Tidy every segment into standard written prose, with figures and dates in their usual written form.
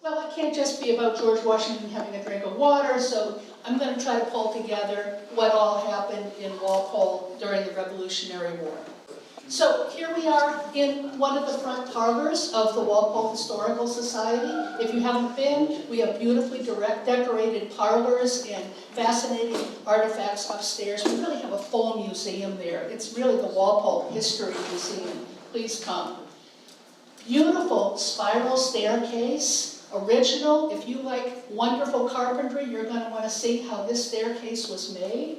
well, it can't just be about George Washington having a drink of water, so I'm going to try to pull together what all happened in Walpole during the Revolutionary War. So here we are in one of the front parlors of the Walpole Historical Society. If you haven't been, we have beautifully decorated parlors and fascinating artifacts upstairs. We really have a full museum there. It's really the Walpole History Museum. Please come. Beautiful spiral staircase, original. If you like wonderful carpentry, you're going to want to see how this staircase was made.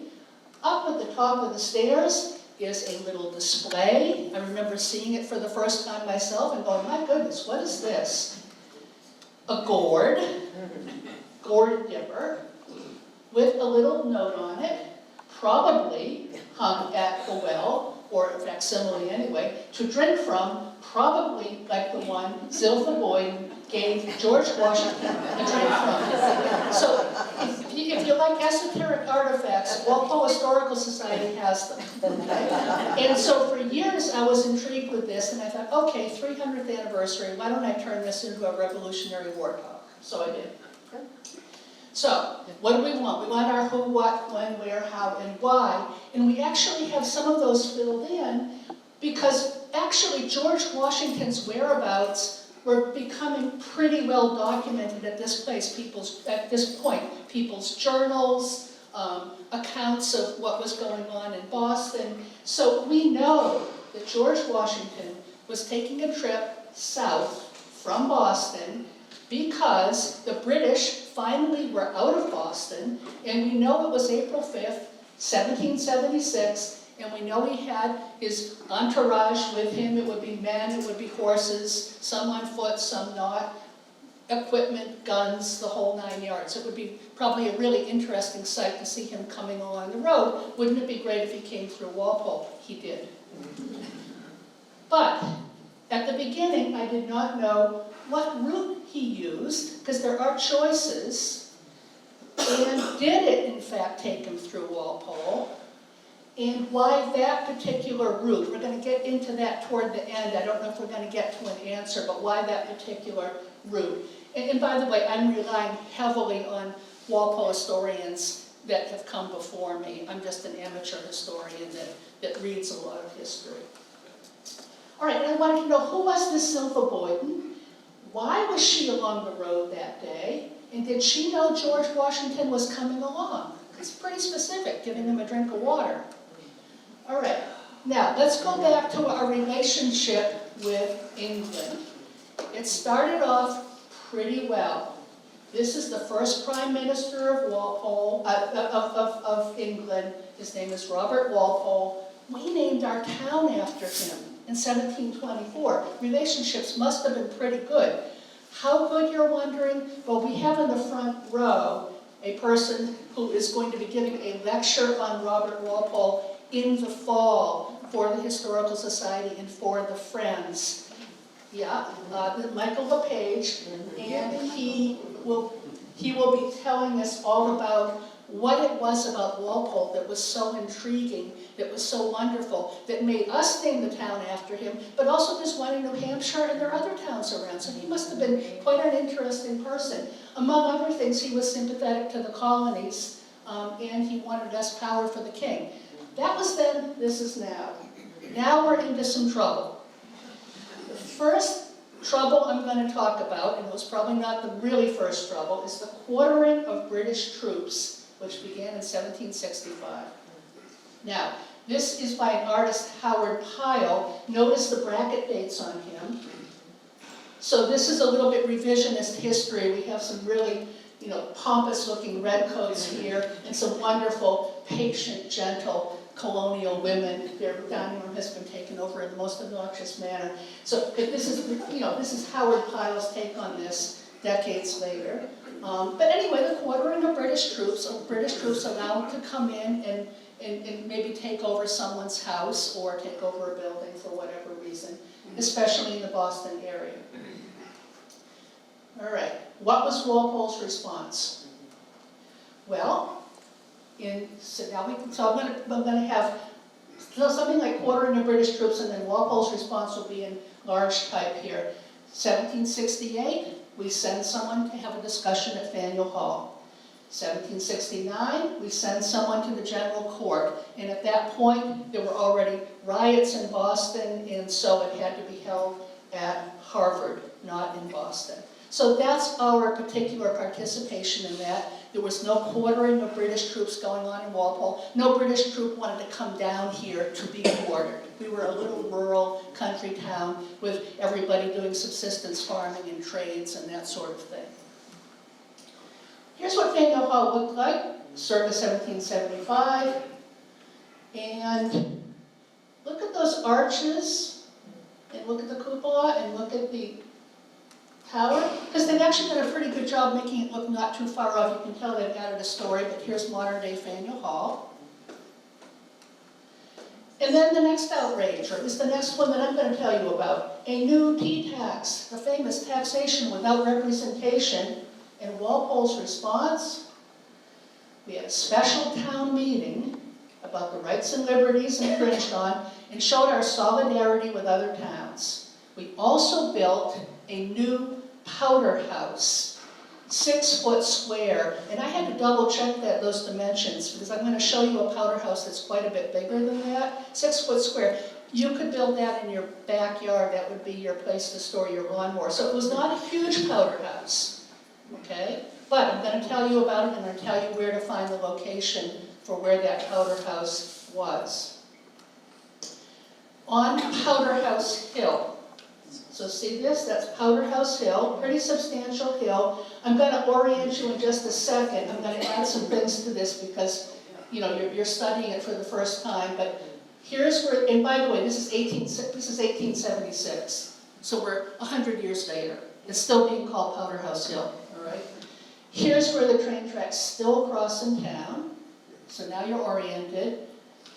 Up at the top of the stairs is a little display. I remember seeing it for the first time myself and going, my goodness, what is this? A gourd dipper, with a little note on it, probably hung at the well, or a facsimile anyway, to drink from, probably like the one Zilpha Boyden gave George Washington a drink from. So if you like esoteric artifacts, Walpole Historical Society has them. Okay? And so for years I was intrigued with this, and I thought, okay, 300th anniversary, why don't I turn this into a Revolutionary War talk? So I did. So, what do we want? We want our who, what, when, where, how, and why. And we actually have some of those filled in because actually George Washington's whereabouts were becoming pretty well documented at this point. People's journals, accounts of what was going on in Boston. So we know that George Washington was taking a trip south from Boston because the British finally were out of Boston, and we know it was April 5th, 1776, and we know he had his entourage with him. It would be men, it would be horses, some on foot, some not, equipment, guns, the whole 9 yards. It would be probably a really interesting sight to see him coming along the road. Wouldn't it be great if he came through Walpole? He did. But at the beginning, I did not know what route he used, because there are choices, and did it in fact take him through Walpole, and why that particular route. We're going to get into that toward the end. I don't know if we're going to get to an answer, but why that particular route. And by the way, I'm relying heavily on Walpole historians that have come before me. I'm just an amateur historian that reads a lot of history. All right, and I wanted to know, who was this Zilpha Boyden? Why was she along the road that day? And did she know George Washington was coming along? It's pretty specific, giving him a drink of water. All right, now let's go back to our relationship with England. It started off pretty well. This is the first Prime Minister of Walpole, of England. His name is Robert Walpole. We named our town after him in 1724. Relationships must have been pretty good. How good, you're wondering? Well, we have in the front row a person who is going to be giving a lecture on Robert Walpole in the fall for the Historical Society and for the Friends. Yeah, Michael LePage, and he will be telling us all about what it was about Walpole that was so intriguing, that was so wonderful, that made us name the town after him, but also there's one in New Hampshire and there are other towns around, so he must have been quite an interesting person. Among other things, he was sympathetic to the colonies, and he wanted less power for the king. That was then, this is now. Now we're into some trouble. The first trouble I'm going to talk about, and it was probably not the really first trouble, is the quartering of British troops, which began in 1765. Now, this is by an artist, Howard Pyle. Notice the bracket dates on him. So this is a little bit revisionist history. We have some really, pompous-looking redcoats here, and some wonderful, patient, gentle colonial women. Their dining room has been taken over in the most obnoxious manner. So this is Howard Pyle's take on this decades later. But anyway, the quartering of British troops allowed to come in and maybe take over someone's house or take over a building for whatever reason, especially in the Boston area. All right, what was Walpole's response? Well, I'm going to have something like quartering of British troops, and then Walpole's response will be in large type here. 1768, we send someone to have a discussion at Faneuil Hall. 1769, we send someone to the general court. And at that point, there were already riots in Boston, and so it had to be held at Harvard, not in Boston. So that's our particular participation in that. There was no quartering of British troops going on in Walpole. No British troop wanted to come down here to be quartered. We were a little rural country town with everybody doing subsistence farming and trades and that sort of thing. Here's what Faneuil Hall looked like, circa 1775. And look at those arches, and look at the cupola, and look at the tower, because they've actually done a pretty good job making it look not too far off. You can tell they've added a story, but here's modern day Faneuil Hall. And then the next outrage, or at least the next one that I'm going to tell you about, a new tea tax, the famous taxation without representation. And Walpole's response, we had a special town meeting about the rights and liberties infringed on and showed our solidarity with other towns. We also built a new powder house, 6 foot square, and I had to double check those dimensions because I'm going to show you a powder house that's quite a bit bigger than that. 6 foot square. You could build that in your backyard. That would be your place to store your lawnmower. So it was not a huge powder house, okay? But I'm going to tell you about it, and I'm going to tell you where to find the location for where that powder house was. On Powder House Hill. So see this? That's Powder House Hill, pretty substantial hill. I'm going to orient you in just a second. I'm going to add some things to this because, you know, you're studying it for the first time. But here's where, and by the way, this is 1876. So we're 100 years later. It's still being called Powder House Hill, all right? Here's where the train tracks still cross in town. So now you're oriented.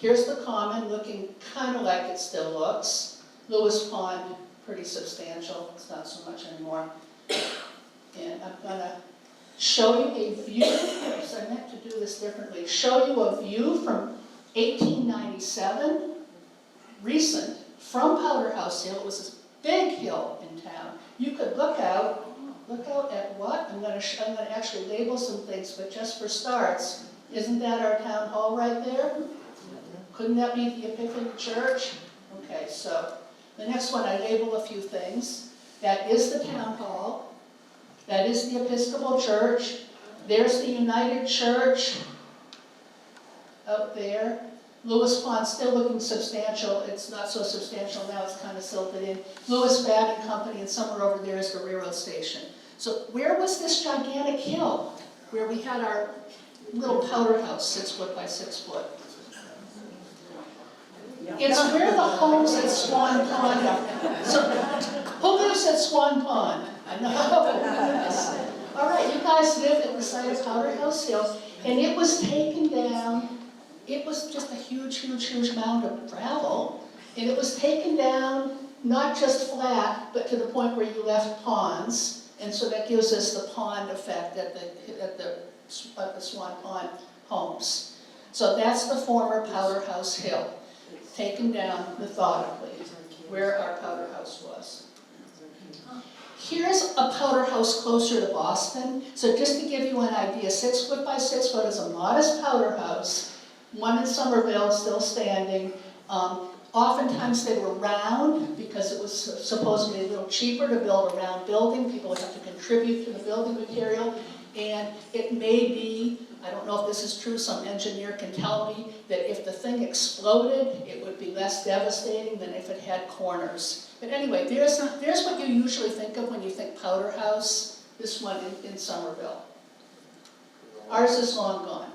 Here's the common, looking kind of like it still looks. Lewis Pond, pretty substantial. It's not so much anymore. And I'm going to show you a view. So I meant to do this differently. Show you a view from 1897, recent, from Powder House Hill. It was this big hill in town. You could look out at what? I'm going to actually label some things, but just for starts, isn't that our town hall right there? Couldn't that be the Epiphany Church? Okay, so the next one, I label a few things. That is the town hall. That is the Episcopal Church. There's the United Church out there. Lewis Pond still looking substantial. It's not so substantial now, it's kind of silted in. Lewis Bagging Company, and somewhere over there is the railroad station. So where was this gigantic hill where we had our little powder house, 6 foot by 6 foot? It's where the homes at Swan Pond are. So who lives at Swan Pond? I know. All right, you guys live at the site of Powder House Hill, and it was taken down. It was just a huge, huge, huge mound of gravel, and it was taken down not just flat, but to the point where you left ponds, and so that gives us the pond effect at the Swan Pond homes. So that's the former Powder House Hill, taken down methodically, where our powder house was. Here's a powder house closer to Boston. So just to give you an idea, 6 foot by 6 foot is a modest powder house. One in Somerville, still standing. Oftentimes they were round because it was supposedly a little cheaper to build a round building. People would have to contribute to the building material. And it may be, I don't know if this is true, some engineer can tell me, that if the thing exploded, it would be less devastating than if it had corners. But anyway, there's what you usually think of when you think powder house, this one in Somerville. Ours is long gone.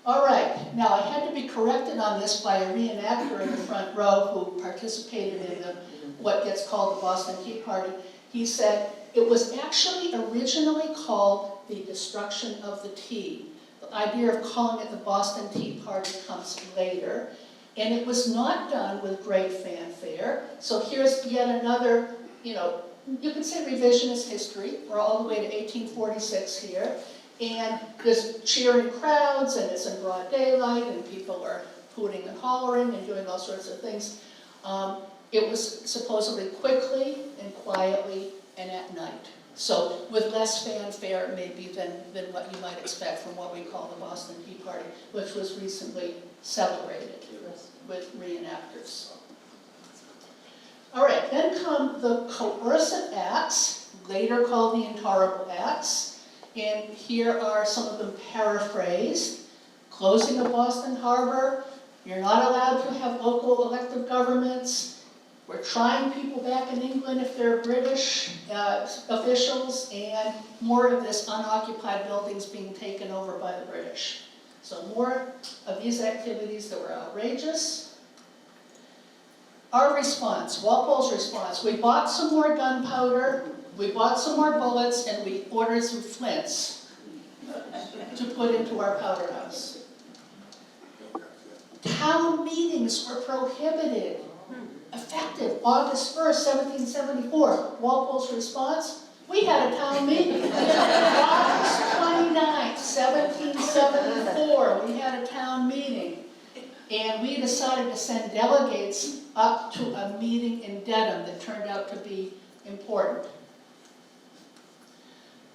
All right, now I had to be corrected on this by a reenactor in the front row who participated in what gets called the Boston Tea Party. He said, it was actually originally called the destruction of the tea. The idea of calling it the Boston Tea Party comes later. And it was not done with great fanfare. So here's yet another, you could say revisionist history. We're all the way to 1846 here. And there's cheering crowds, and it's in broad daylight, and people are hooting and hollering and doing all sorts of things. It was supposedly quickly and quietly and at night. So with less fanfare maybe than what you might expect from what we call the Boston Tea Party, which was recently celebrated with reenactors. All right, then come the coercive acts, later called the intolerable acts. And here are some of them paraphrased. Closing of Boston Harbor, you're not allowed to have local elective governments. We're trying people back in England if they're British officials, and more of this unoccupied buildings being taken over by the British. So more of these activities that were outrageous. Our response, Walpole's response, we bought some more gunpowder, we bought some more bullets, and we ordered some flints to put into our powder house. Town meetings were prohibited. Effective August 1st, 1774. Walpole's response, we had a town meeting. August 29th, 1774, we had a town meeting. And we decided to send delegates up to a meeting in Dedham that turned out to be important.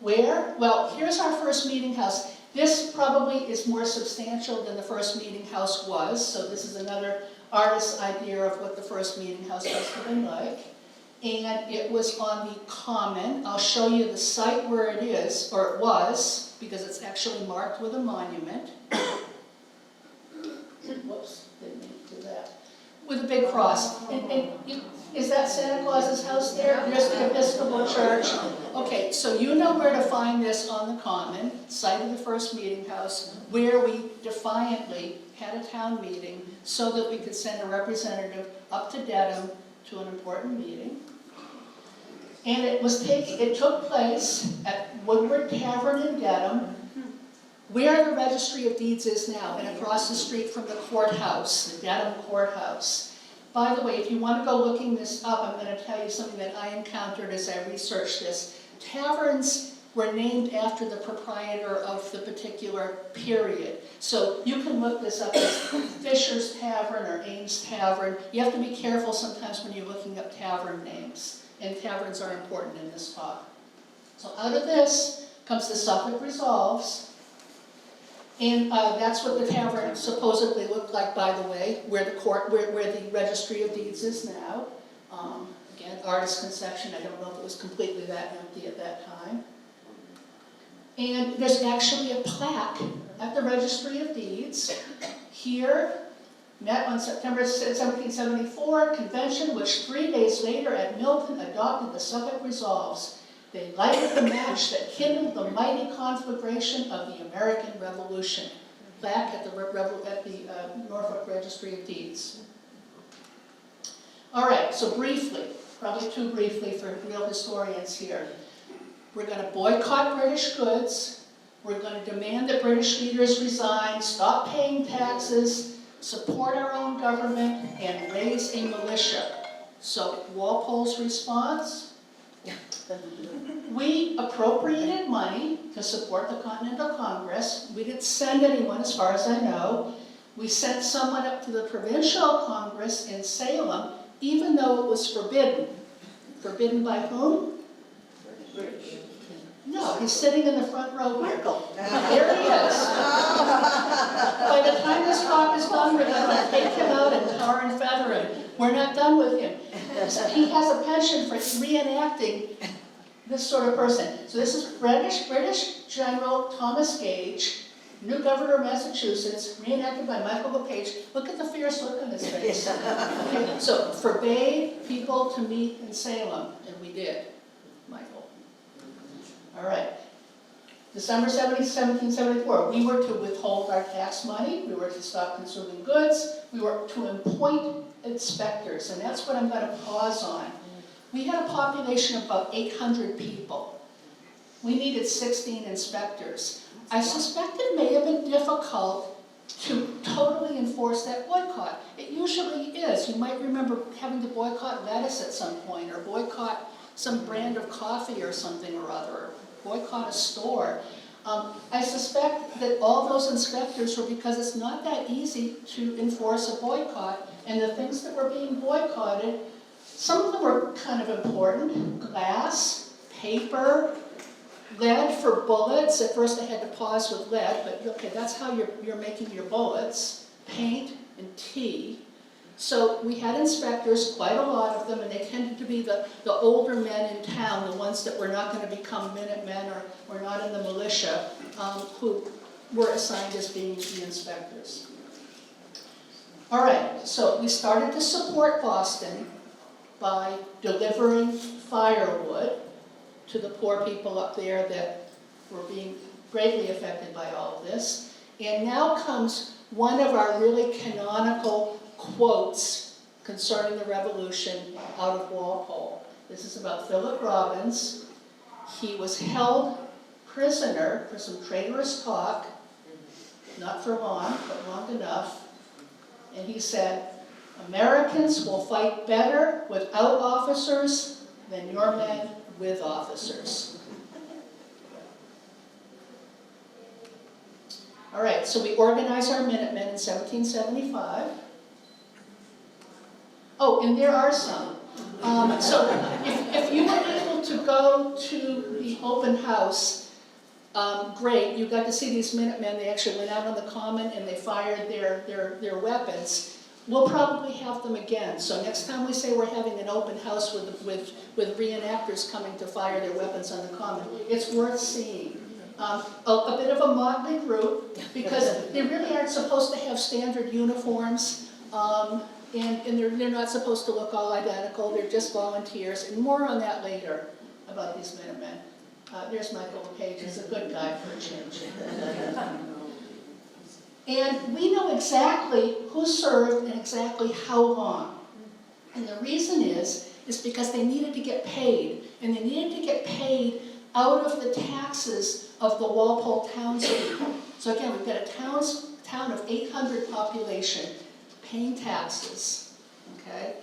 Where? Well, here's our first meeting house. This probably is more substantial than the first meeting house was, so this is another artist's idea of what the first meeting house must have been like. And it was on the Common. I'll show you the site where it is, or it was, because it's actually marked with a monument. Whoops, didn't mean to do that. With a big cross. Is that Santa Claus's house there? There's the Episcopal Church. Okay, so you know where to find this on the Common, site of the first meeting house, where we defiantly had a town meeting so that we could send a representative up to Dedham to an important meeting. And it took place at Woodward Tavern in Dedham, where the Registry of Deeds is now, and across the street from the courthouse, the Dedham courthouse. By the way, if you want to go looking this up, I'm going to tell you something that I encountered as I researched this. Taverns were named after the proprietor of the particular period. So you can look this up as Fisher's Tavern or Ames Tavern. You have to be careful sometimes when you're looking up tavern names, and taverns are important in this talk. So out of this comes the Suffolk Resolves. And that's what the tavern supposedly looked like, by the way, where the Registry of Deeds is now. Again, artist's conception. I don't know if it was completely that empty at that time. And there's actually a plaque at the Registry of Deeds. Here, met on September 1774, convention which 3 days later at Milton adopted the Suffolk Resolves. They lighted the match that kindled the mighty conflagration of the American Revolution. Back at the Norfolk Registry of Deeds. All right, so briefly, probably too briefly for real historians here. We're going to boycott British goods. We're going to demand that British leaders resign, stop paying taxes, support our own government, and raise a militia. So Walpole's response? We appropriated money to support the Continental Congress. We didn't send anyone, as far as I know. We sent someone up to the Provincial Congress in Salem, even though it was forbidden. Forbidden by whom? British. No, he's sitting in the front row here. There he is. By the time this talk is done, we're going to take him out and tar and feather him. We're not done with him. He has a penchant for reenacting this sort of person. So this is British General Thomas Gage, new governor of Massachusetts, reenacted by Michael LePage. Look at the fierce look on his face. Okay, so forbade people to meet in Salem, and we did, Michael. All right. December 1774, we were to withhold our tax money, we were to stop consuming goods, we were to appoint inspectors, and that's what I'm going to pause on. We had a population of about 800 people. We needed 16 inspectors. I suspect it may have been difficult to totally enforce that boycott. It usually is. You might remember having to boycott lettuce at some point, or boycott some brand of coffee or something or other, or boycott a store. I suspect that all those inspectors were because it's not that easy to enforce a boycott, and the things that were being boycotted Some of them were kind of important: glass, paper, lead for bullets. At first I had to pause with lead, but okay, that's how you're making your bullets. Paint and tea. So we had inspectors, quite a lot of them, and they tended to be the older men in town, the ones that were not going to become minutemen or were not in the militia, who were assigned as being the inspectors. All right, so we started to support Boston by delivering firewood to the poor people up there that were being greatly affected by all of this. And now comes one of our really canonical quotes concerning the Revolution out of Walpole. This is about Philip Robbins. He was held prisoner for some traitorous talk, not for long, but long enough. And he said, "Americans will fight better without officers than your men with officers." All right, so we organized our Minutemen in 1775. Oh, and there are some. So if you were able to go to the open house, great, you got to see these Minutemen. They actually went out on the common and they fired their weapons. We'll probably have them again. So next time we say we're having an open house with reenactors coming to fire their weapons on the common, it's worth seeing. A bit of a motley group, because they really aren't supposed to have standard uniforms, and they're not supposed to look all identical. They're just volunteers, and more on that later about these Minutemen. There's Michael LePage. He's a good guy for a change. And we know exactly who served and exactly how long. And the reason is because they needed to get paid, and they needed to get paid out of the taxes of the Walpole townspeople. So again, we've got a town of 800 population paying taxes, okay?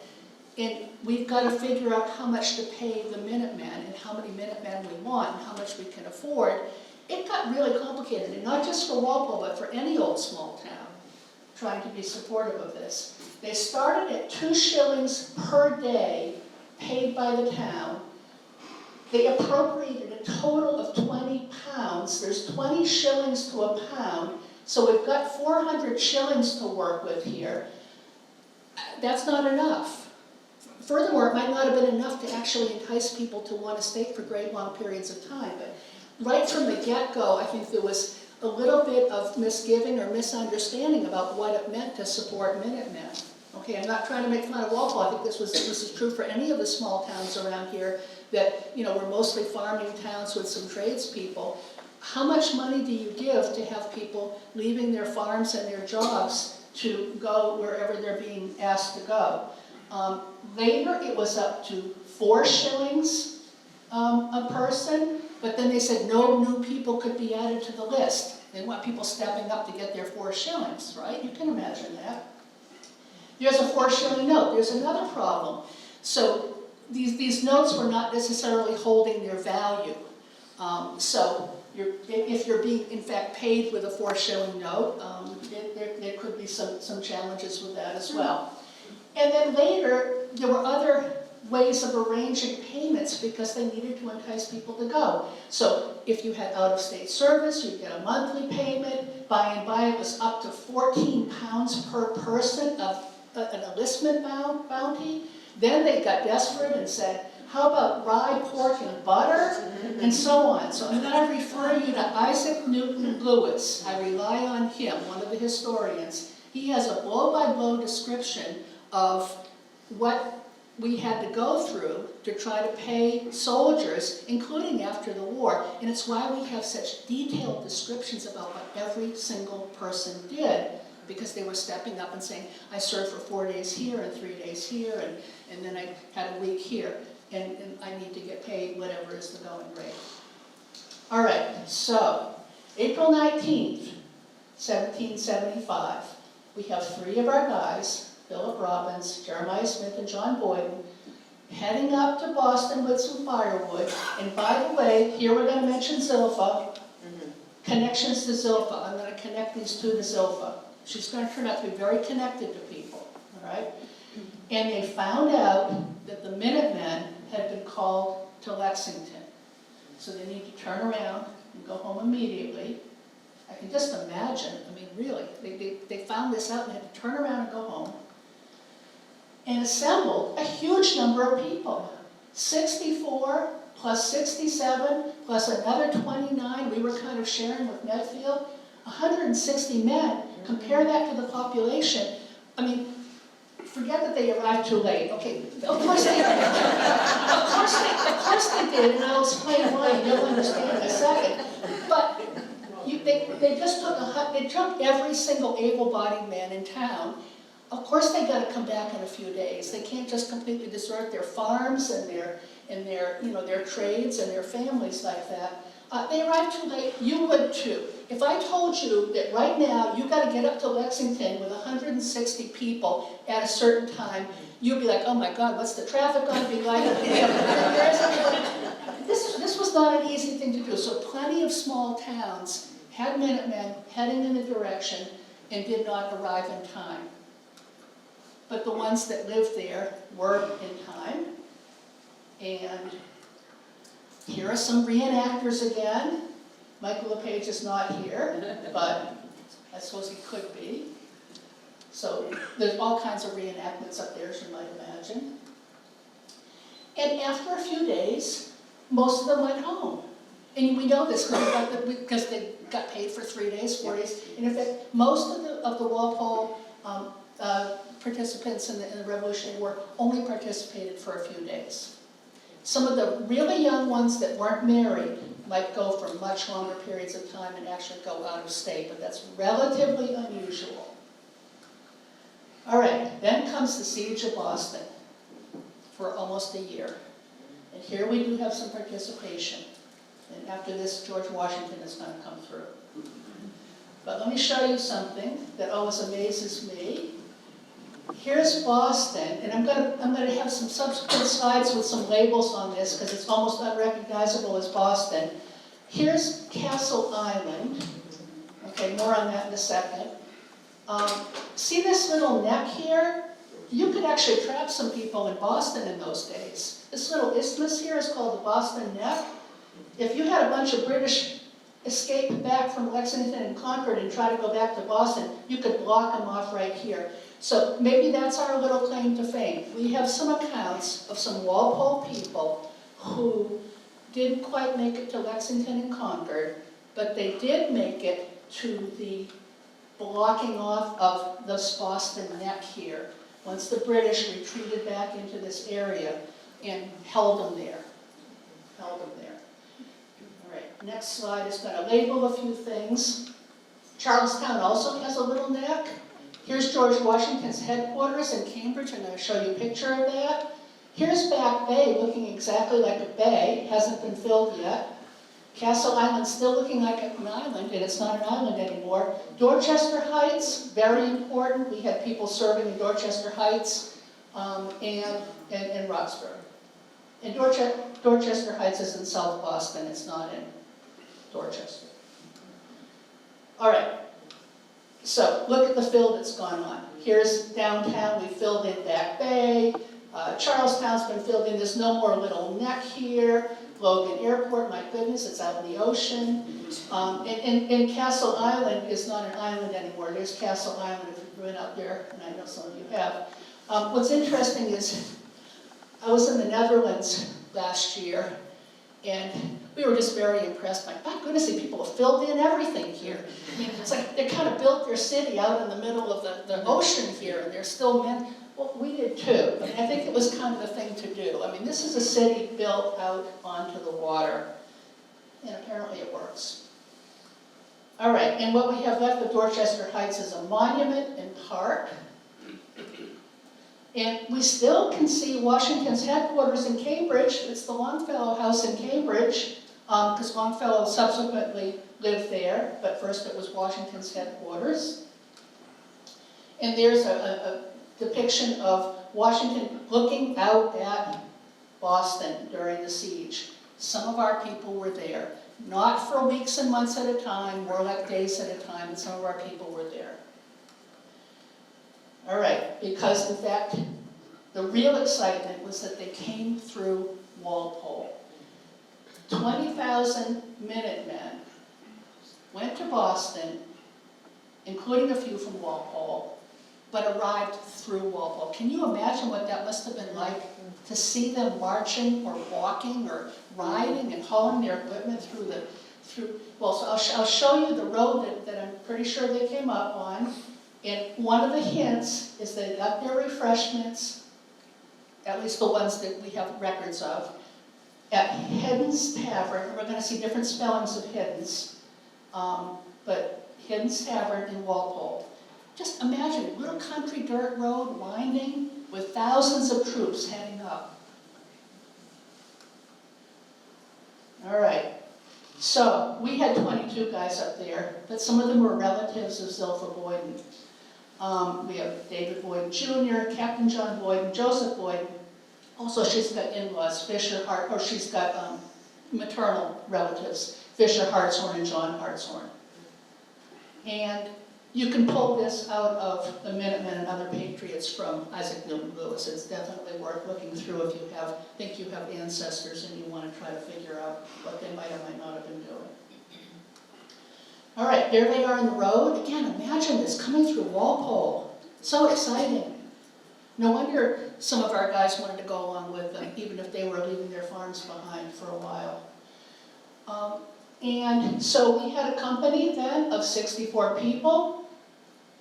And we've got to figure out how much to pay the Minutemen and how many Minutemen we want and how much we can afford. It got really complicated, and not just for Walpole, but for any old small town trying to be supportive of this. They started at 2 shillings per day paid by the town. They appropriated a total of 20 pounds. There's 20 shillings to a pound, so we've got 400 shillings to work with here. That's not enough. Furthermore, it might not have been enough to actually entice people to want to stay for great long periods of time, but right from the get-go, I think there was a little bit of misgiving or misunderstanding about what it meant to support Minutemen. Okay, I'm not trying to make fun of Walpole. I think this is true for any of the small towns around here that, you know, were mostly farming towns with some tradespeople. How much money do you give to have people leaving their farms and their jobs to go wherever they're being asked to go? Later, it was up to 4 shillings a person, but then they said no new people could be added to the list. They want people stepping up to get their 4 shillings, right? You can imagine that. There's a 4 shilling note. There's another problem. So these notes were not necessarily holding their value. So if you're being, in fact, paid with a 4 shilling note, there could be some challenges with that as well. And then later, there were other ways of arranging payments because they needed to entice people to go. So if you had out-of-state service, you'd get a monthly payment. By and by, it was up to 14 pounds per person of an enlistment bounty. Then they got desperate and said, how about rye, pork, and butter? And so on. So I'm going to refer you to Isaac Newton Lewis. I rely on him, one of the historians. He has a blow-by-blow description of what we had to go through to try to pay soldiers, including after the war. And it's why we have such detailed descriptions about what every single person did, because they were stepping up and saying, I served for 4 days here and 3 days here, and then I had a week here, and I need to get paid whatever is the going rate. All right, so April 19th, 1775, we have 3 of our guys, Philip Robbins, Jeremiah Smith, and John Boyden, heading up to Boston with some firewood. And by the way, here we're going to mention Zilpha. Connections to Zilpha. I'm going to connect these 2 to Zilpha. She's going to turn out to be very connected to people, all right? And they found out that the Minutemen had been called to Lexington. So they need to turn around and go home immediately. I can just imagine, I mean, really, they found this out and had to turn around and go home. And assembled a huge number of people. 64 plus 67 plus another 29, we were kind of sharing with Medfield, 160 men. Compare that to the population. I mean, forget that they arrived too late. Okay, of course they did. Of course they did, and I'll explain why, and you'll understand in a second. But they just took every single able-bodied man in town. Of course they got to come back in a few days. They can't just completely desert their farms and their trades and their families like that. They arrived too late. You would too. If I told you that right now you got to get up to Lexington with 160 people at a certain time, you'd be like, oh my God, what's the traffic going to be like? This was not an easy thing to do. So plenty of small towns had Minutemen heading in a direction and did not arrive in time. But the ones that lived there were in time. And here are some reenactors again. Michael LePage is not here, but I suppose he could be. So there's all kinds of reenactments up there, as you might imagine. And after a few days, most of them went home. And we know this because they got paid for 3 days, 4 days. And in fact, most of the Walpole participants in the Revolutionary War only participated for a few days. Some of the really young ones that weren't married might go for much longer periods of time and actually go out of state, but that's relatively unusual. All right, then comes the Siege of Boston for almost a year. And here we do have some participation. And after this, George Washington is going to come through. But let me show you something that always amazes me. Here's Boston, and I'm going to have some subsequent slides with some labels on this because it's almost unrecognizable as Boston. Here's Castle Island. Okay, more on that in a second. See this little neck here? You could actually trap some people in Boston in those days. This little isthmus here is called the Boston Neck. If you had a bunch of British escape back from Lexington and Concord and try to go back to Boston, you could block them off right here. So maybe that's our little claim to fame. We have some accounts of some Walpole people who didn't quite make it to Lexington and Concord, but they did make it to the blocking off of this Boston Neck here, once the British retreated back into this area and held them there. All right, next slide is going to label a few things. Charlestown also has a little neck. Here's George Washington's headquarters in Cambridge. I'm going to show you a picture of that. Here's Back Bay, looking exactly like a bay. Hasn't been filled yet. Castle Island still looking like an island, and it's not an island anymore. Dorchester Heights, very important. We had people serving in Dorchester Heights and Roxbury. And Dorchester Heights is in South Boston. It's not in Dorchester. All right. So look at the fill that's gone on. Here's downtown. We filled in Back Bay. Charlestown's been filled in. There's no more little neck here. Logan Airport, my goodness, it's out in the ocean. And Castle Island is not an island anymore. There's Castle Island if you've been out there, and I know some of you have. What's interesting is I was in the Netherlands last year, and we were just very impressed. My goodness, people have filled in everything here. I mean, it's like they kind of built their city out in the middle of the ocean here, and there's still men. Well, we did too. I mean, I think it was kind of the thing to do. I mean, this is a city built out onto the water, and apparently it works. All right, and what we have left of Dorchester Heights is a monument and park. And we still can see Washington's headquarters in Cambridge. It's the Longfellow House in Cambridge, because Longfellow subsequently lived there, but first it was Washington's headquarters. And there's a depiction of Washington looking out at Boston during the siege. Some of our people were there, not for weeks and months at a time, more like days at a time, and some of our people were there. All right, because in fact, The real excitement was that they came through Walpole. 20,000 minutemen went to Boston, including a few from Walpole, but arrived through Walpole. Can you imagine what that must have been like to see them marching or walking or riding and hauling their equipment well, so I'll show you the road that I'm pretty sure they came up on. And one of the hints is they got their refreshments, at least the ones that we have records of, at Hiddens Tavern. We're going to see different spellings of Hiddens, but Hiddens Tavern in Walpole. Just imagine a little country dirt road winding with thousands of troops heading up. All right, so we had 22 guys up there, but some of them were relatives of Zilpha Boyden. We have David Boyden Jr., Captain John Boyden, Joseph Boyden. Also, she's got in-laws, Fisher Hart, or she's got maternal relatives, Fisher Hartshorn and John Hartshorn. And you can pull this out of the Minutemen and Other Patriots from Isaac Newton Lewis. It's definitely worth looking through if you think you have ancestors and you want to try to figure out what they might or might not have been doing. All right, there they are on the road. Again, imagine this coming through Walpole. So exciting. No wonder some of our guys wanted to go along with them, even if they were leaving their farms behind for a while. And so we had a company then of 64 people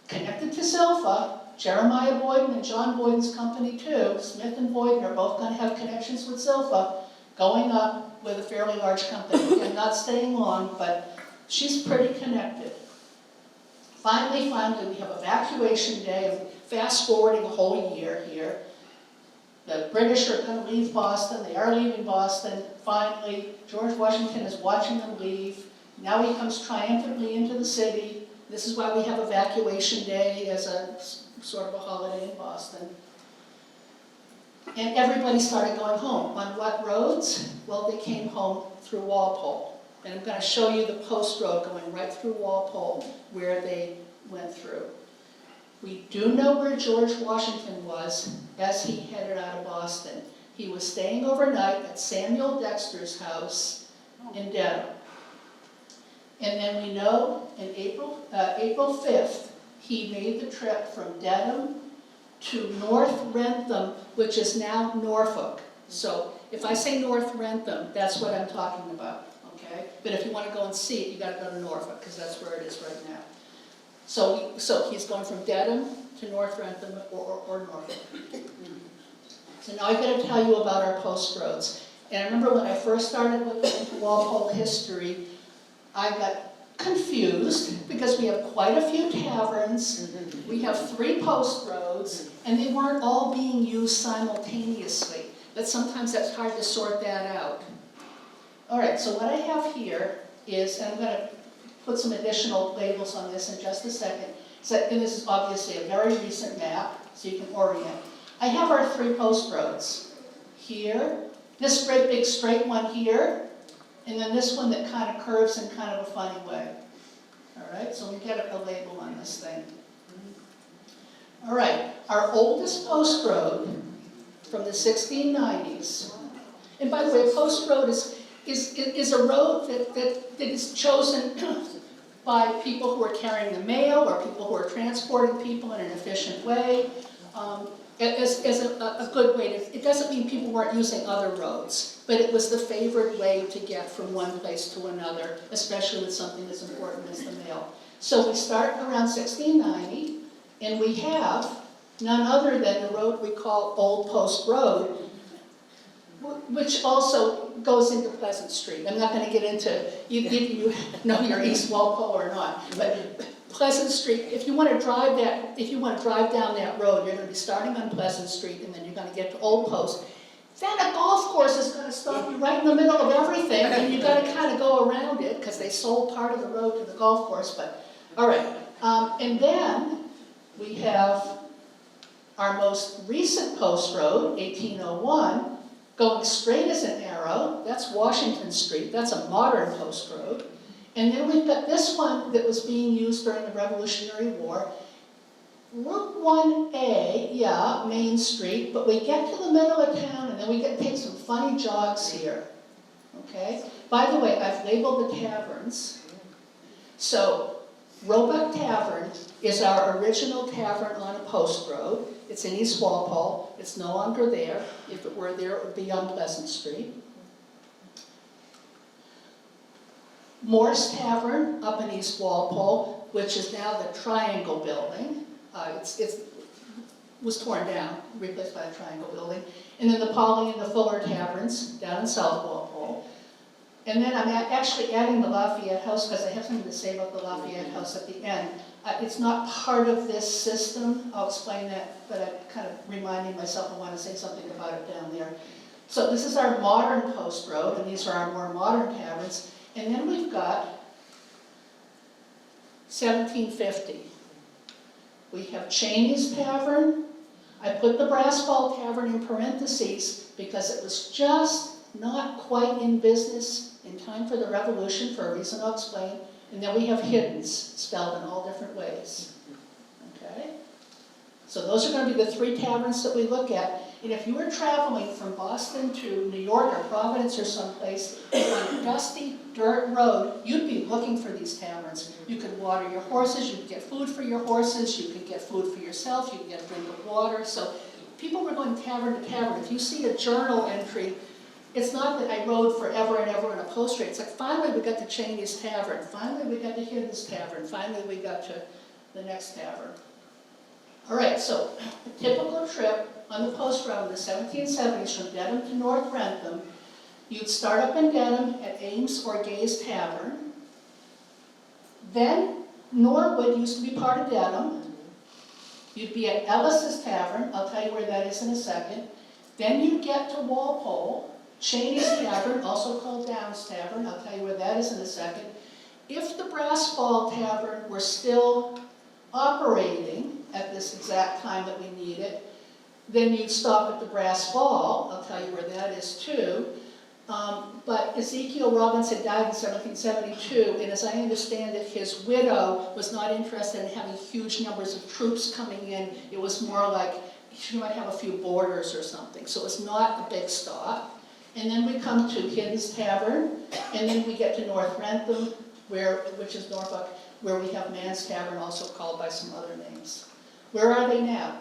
connected to Zilpha. Jeremiah Boyden and John Boyden's company too. Smith and Boyden are both going to have connections with Zilpha, going up with a fairly large company and not staying long, but she's pretty connected. Finally, we have evacuation day, fast forwarding a whole year here. The British are going to leave Boston. They are leaving Boston. Finally, George Washington is watching them leave. Now he comes triumphantly into the city. This is why we have evacuation day as a sort of a holiday in Boston. And everybody started going home. On what roads? Well, they came home through Walpole. And I'm going to show you the post road going right through Walpole where they went through. We do know where George Washington was as he headed out of Boston. He was staying overnight at Samuel Dexter's house in Dedham. And then we know in April 5th, he made the trip from Dedham to North Wrentham, which is now Norfolk. So if I say North Wrentham, that's what I'm talking about, okay? But if you want to go and see it, you got to go to Norfolk, because that's where it is right now. So he's going from Dedham to North Wrentham or Norfolk. So now I've got to tell you about our post roads. And I remember when I first started with Walpole history, I got confused because we have quite a few taverns, we have 3 post roads, and they weren't all being used simultaneously. But sometimes that's hard to sort that out. All right, so what I have here is, and I'm going to put some additional labels on this in just a second. And this is obviously a very recent map, so you can orient. I have our 3 post roads. Here, this great big straight one here, and then this one that kind of curves in kind of a funny way. All right, so we get a label on this thing. All right, our oldest post road from the 1690s. And by the way, a post road is a road that is chosen by people who are carrying the mail or people who are transporting people in an efficient way. As a good way to, it doesn't mean people weren't using other roads, but it was the favored way to get from one place to another, especially with something as important as the mail. So we start around 1690, and we have none other than the road we call Old Post Road, which also goes into Pleasant Street. I'm not going to get into if you know your East Walpole or not, but Pleasant Street, if you want to drive down that road, you're going to be starting on Pleasant Street, and then you're going to get to Old Post. Then a golf course is going to stop you right in the middle of everything, and you've got to kind of go around it, because they sold part of the road to the golf course, but, all right. And then we have our most recent post road, 1801, going straight as an arrow. That's Washington Street. That's a modern post road. And then we've got this one that was being used during the Revolutionary War. Route 1A, yeah, Main Street, but we get to the middle of town and then we get to take some funny jogs here, okay? By the way, I've labeled the taverns. So, Roebuck Tavern is our original tavern on a post road. It's in East Walpole. It's no longer there. If it were there, it would be on Pleasant Street. Moore's Tavern up in East Walpole, which is now the Triangle Building. It was torn down, replaced by the Triangle Building. And then the Polly and the Fuller Taverns down in South Walpole. And then I'm actually adding the Lafayette House because I have something to say about the Lafayette House at the end. It's not part of this system. I'll explain that, but I'm kind of reminding myself I want to say something about it down there. So this is our modern post road, and these are our more modern taverns. And then we've got 1750. We have Cheney's Tavern. I put the Brass Ball Tavern in parentheses because it was just not quite in business in time for the Revolution, for a reason I'll explain. And then we have Hiddens, spelled in all different ways. Okay? So those are going to be the three taverns that we look at. And if you were traveling from Boston to New York or Providence or someplace on a dusty dirt road, you'd be looking for these taverns. You could water your horses, you could get food for your horses, you could get food for yourself, you could get a drink of water. So people were going tavern to tavern. If you see a journal entry, it's not that I rode forever and ever in a post rate. It's like finally we got to Cheney's Tavern, finally we got to Hiddens Tavern, finally we got to the next tavern. All right, so a typical trip on the post road in the 1770s from Dedham to North Wrentham, you'd start up in Dedham at Ames or Gay's Tavern. Then Norwood used to be part of Dedham. You'd be at Ellis's Tavern. I'll tell you where that is in a second. Then you'd get to Walpole, Cheney's Tavern, also called Downs Tavern. I'll tell you where that is in a second. If the Brass Ball Tavern were still operating at this exact time that we need it, then you'd stop at the Brass Ball. I'll tell you where that is too. But Ezekiel Robinson died in 1772, and as I understand it, his widow was not interested in having huge numbers of troops coming in. It was more like she might have a few boarders or something. So it's not a big stop. And then we come to Hiddens Tavern, and then we get to North Wrentham, which is Norfolk, where we have Man's Tavern, also called by some other names. Where are they now?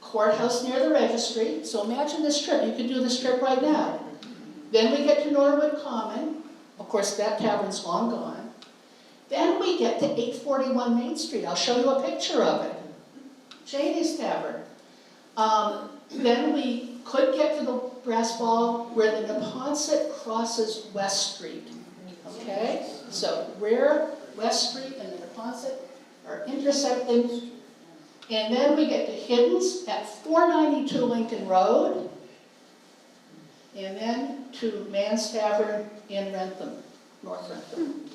Courthouse near the registry. So imagine this trip. You could do this trip right now. Then we get to Norwood Common. Of course, that tavern's long gone. Then we get to 841 Main Street. I'll show you a picture of it. Cheney's Tavern. Then we could get to the Brass Ball where the Neponset crosses West Street. Okay? So where West Street and the Neponset are intersecting. And then we get to Hiddens at 492 Lincoln Road. And then to Man's Tavern in Wrentham, North Wrentham.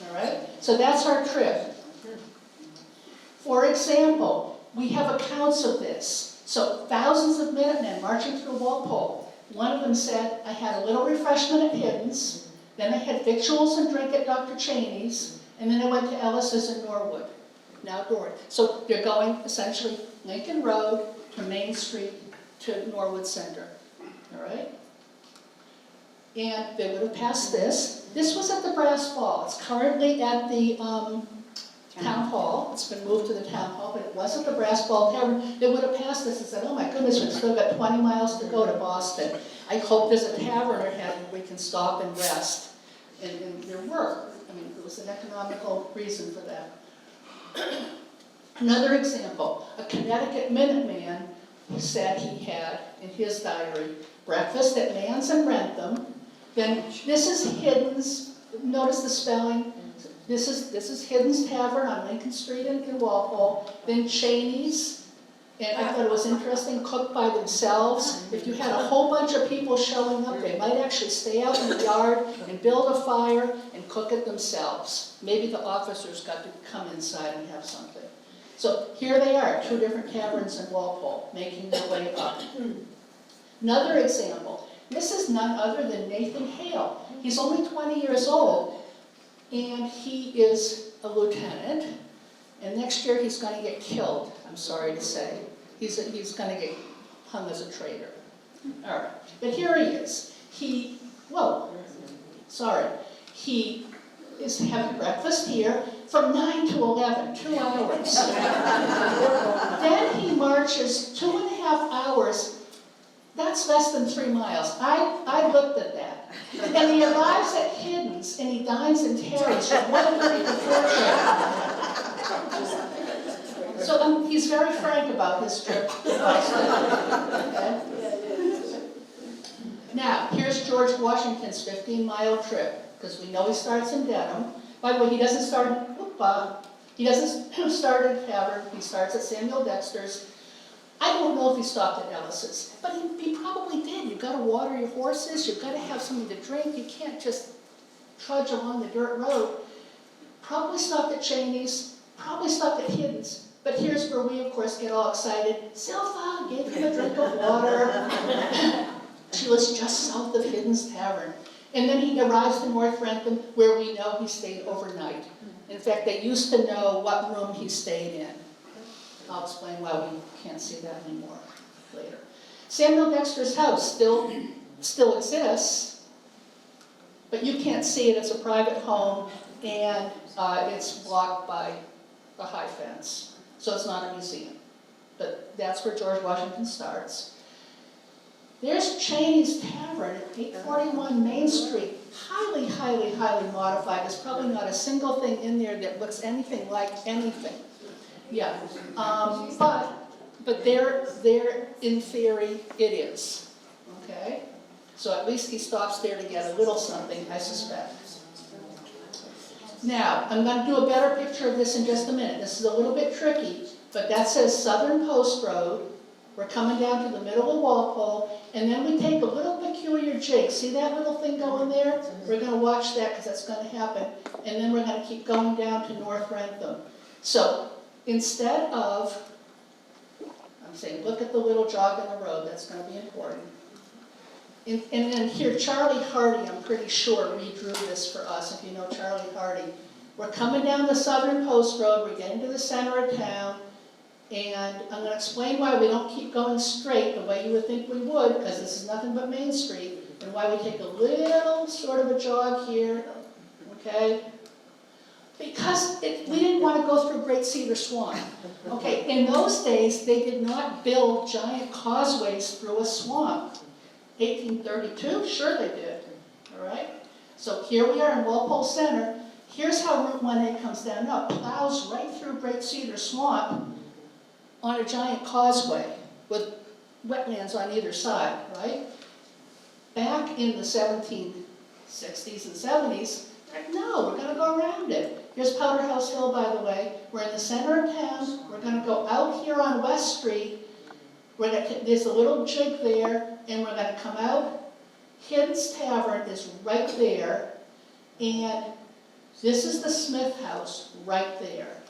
All right? So that's our trip. For example, we have accounts of this. So thousands of Minutemen marching through Walpole. One of them said, I had a little refreshment at Hiddens, then I had victuals and drink at Dr. Cheney's, and then I went to Ellis's in Norwood. Now Norwood. So they're going essentially Lincoln Road to Main Street to Norwood Center. All right? And they would have passed this. This was at the Brass Ball. It's currently at the Town Hall. It's been moved to the Town Hall, but it was at the Brass Ball Tavern. They would have passed this and said, oh my goodness, we've still got 20 miles to go to Boston. I hope there's a tavern ahead where we can stop and rest. And there were. I mean, there was an economical reason for that. Another example, a Connecticut Minuteman said he had in his diary, breakfast at Man's and Wrentham. Then this is Hiddens. Notice the spelling. This is Hiddens Tavern on Lincoln Street in Walpole. Then Cheney's, and I thought it was interesting, cooked by themselves. If you had a whole bunch of people showing up, they might actually stay out in the yard and build a fire and cook it themselves. Maybe the officers got to come inside and have something. So here they are, two different taverns in Walpole, making their way up. Another example, this is none other than Nathan Hale. He's only 20 years old, and he is a lieutenant. And next year he's going to get killed, I'm sorry to say. He's going to get hung as a traitor. All right, but here he is. He is having breakfast here from 9 to 11, 2 hours. Then he marches 2.5 hours. That's less than 3 miles. I looked at that. And he arrives at Hiddens and he dines in Terry's from 1:30 to 4:30. So he's very frank about his trip. Okay? Now, here's George Washington's 15-mile trip, because we know he starts in Dedham. By the way, he doesn't start in Havre, he starts at Samuel Dexter's. I don't know if he stopped at Ellis's, but he probably did. You've got to water your horses, you've got to have something to drink, you can't just trudge along the dirt road. Probably stopped at Cheney's, probably stopped at Hiddens. But here's where we, of course, get all excited. Silva gave him a drink of water. She was just south of Hiddens Tavern. And then he arrives in North Wrentham, where we know he stayed overnight. In fact, they used to know what room he stayed in. I'll explain why we can't see that anymore later. Samuel Dexter's house still exists, but you can't see it. It's a private home, and it's blocked by a high fence. So it's not a museum. But that's where George Washington starts. There's Cheney's Tavern at 841 Main Street. Highly, highly, highly modified. There's probably not a single thing in there that looks anything like anything. Yeah. But there, in theory, it is. Okay? So at least he stops there to get a little something, I suspect. Now, I'm going to do a better picture of this in just a minute. This is a little bit tricky, but that says Southern Post Road. We're coming down to the middle of Walpole, and then we take a little peculiar jig. See that little thing going there? We're going to watch that because that's going to happen. And then we're going to keep going down to North Wrentham. So instead of, I'm saying, look at the little jog in the road. That's going to be important. And then here, Charlie Hardy, I'm pretty sure, redrew this for us, if you know Charlie Hardy. We're coming down the Southern Post Road. We're getting to the center of town. And I'm going to explain why we don't keep going straight the way you would think we would, because this is nothing but Main Street, and why we take a little sort of a jog here, okay? Because we didn't want to go through Great Cedar Swamp. Okay, in those days, they did not build giant causeways through a swamp. 1832? Sure they did, all right? So here we are in Walpole Center. Here's how Route 1A comes down now. Plows right through Great Cedar Swamp on a giant causeway with wetlands on either side, right? Back in the 1760s and 70s, like, no, we're going to go around it. Here's Powder House Hill, by the way. We're in the center of town. We're going to go out here on West Street. There's a little jig there, and we're going to come out. Hiddens Tavern is right there, and this is the Smith House right there.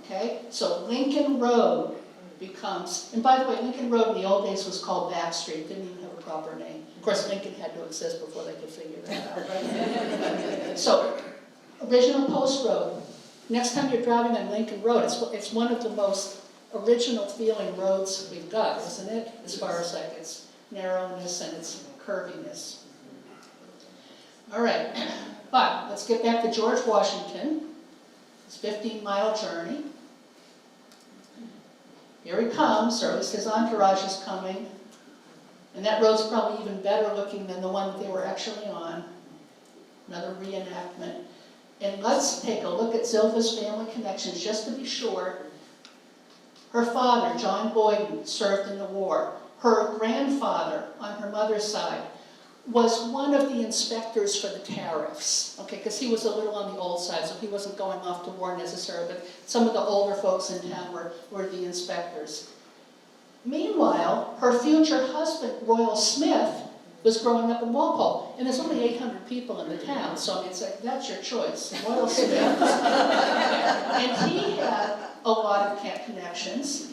Okay, so Lincoln Road becomes, and by the way, Lincoln Road in the old days was called Back Street, didn't even have a proper name. Of course, Lincoln had to exist before they could figure that out, right? So, original Post Road. Next time you're driving on Lincoln Road, it's one of the most original feeling roads we've got, isn't it? As far as like its narrowness and its curviness. All right, but let's get back to George Washington. His 15-mile journey. Here he comes, or at least his entourage is coming. And that road's probably even better looking than the one that they were actually on. Another reenactment. And let's take a look at Zilpha's family connections, just to be sure. Her father, John Boyden, served in the war. Her grandfather, on her mother's side, was one of the inspectors for the tariffs, okay, because he was a little on the old side, so he wasn't going off to war necessarily, but some of the older folks in town were the inspectors. Meanwhile, her future husband, Royal Smith, was growing up in Walpole, and there's only 800 people in the town, so I mean, it's like, that's your choice, Royal Smith. And he had a lot of connections.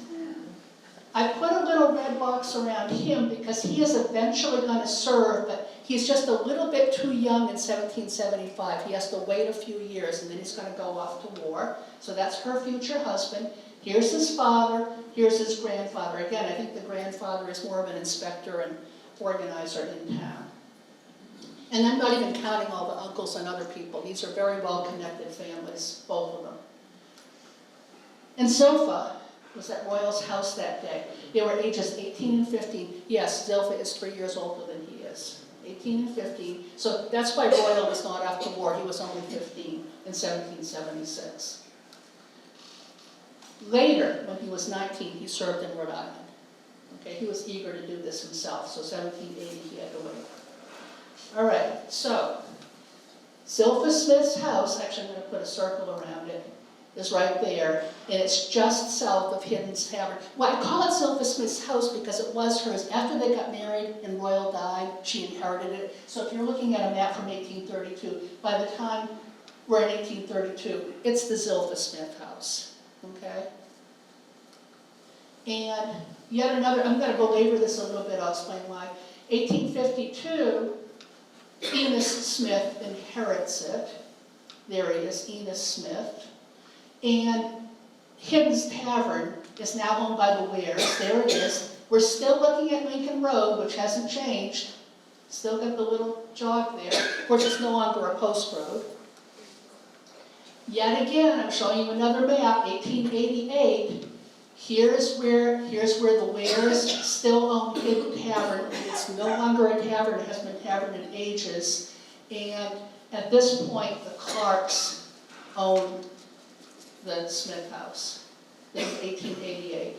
I put a little red box around him because he is eventually going to serve, but He's just a little bit too young in 1775. He has to wait a few years and then he's going to go off to war. So that's her future husband. Here's his father, here's his grandfather. Again, I think the grandfather is more of an inspector and organizer in town. And I'm not even counting all the uncles and other people. These are very well-connected families, both of them. And Zilpha was at Royal's house that day. They were ages 18 and 15. Yes, Zilpha is 3 years older than he is. 18 and 15. So that's why Royal was not after war. He was only 15 in 1776. Later, when he was 19, he served in Rhode Island. Okay, he was eager to do this himself, so 1780 he had to wait. All right, so Zilpha Smith's house, actually I'm going to put a circle around it, is right there, and it's just south of Hidden's Tavern. Well, I call it Zilpha Smith's house because it was hers. After they got married and Royal died, she inherited it. So if you're looking at a map from 1832, by the time we're in 1832, it's the Zilpha Smith house, okay? And yet another, I'm going to belabor this a little bit, I'll explain why. 1852, Enos Smith inherits it. There he is, Enos Smith. And Hidden's Tavern is now owned by the Wares. There it is. We're still looking at Lincoln Road, which hasn't changed. Still got the little jog there. Of course, it's no longer a post road. Yet again, I'm showing you another map, 1888. Here's where the Wares still own Hidden Tavern. It's no longer a tavern, it hasn't been a tavern in ages. And at this point, the Clarks own the Smith house. This is 1888.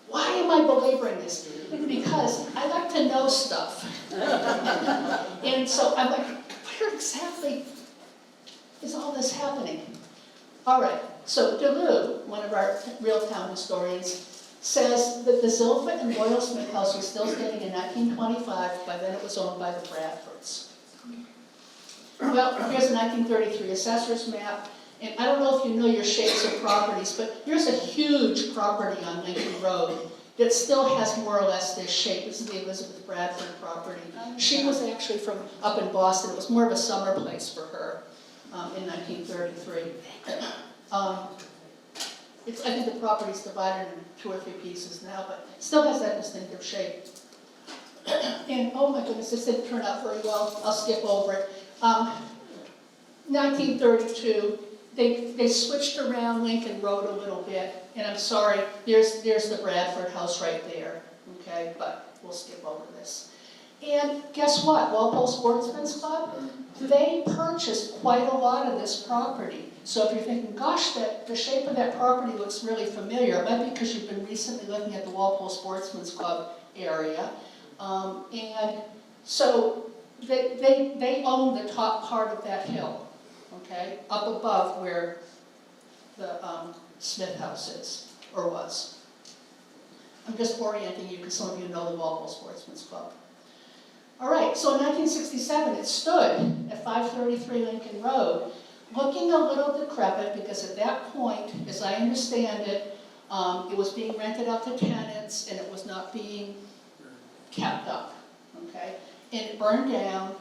Why am I belaboring this? Because I like to know stuff. And so I'm like, where exactly is all this happening? All right, so Duluth, one of our real town historians, says that the Zilpha and Royal Smith house was still standing in 1925. By then it was owned by the Bradfords. Well, here's a 1933 assessor's map. And I don't know if you know your shapes of properties, but here's a huge property on Lincoln Road that still has more or less this shape. This is the Elizabeth Bradford property. She was actually from up in Boston. It was more of a summer place for her in 1933. I think the property's divided into 2 or 3 pieces now, but still has that distinctive shape. And oh my goodness, this didn't turn out very well. I'll skip over it. 1932. They switched around Lincoln Road a little bit, and I'm sorry, there's the Bradford house right there, okay, but we'll skip over this. And guess what, Walpole Sportsman's Club, they purchased quite a lot of this property. So if you're thinking, gosh, the shape of that property looks really familiar, it might be because you've been recently looking at the Walpole Sportsman's Club area. And so they own the top part of that hill. Okay, up above where the Smith house is, or was. I'm just orienting you because some of you know the Walpole Sportsman's Club. All right, so in 1967 it stood at 533 Lincoln Road, looking a little decrepit because at that point, as I understand it, it was being rented out to tenants and it was not being kept up, okay? And it burned down.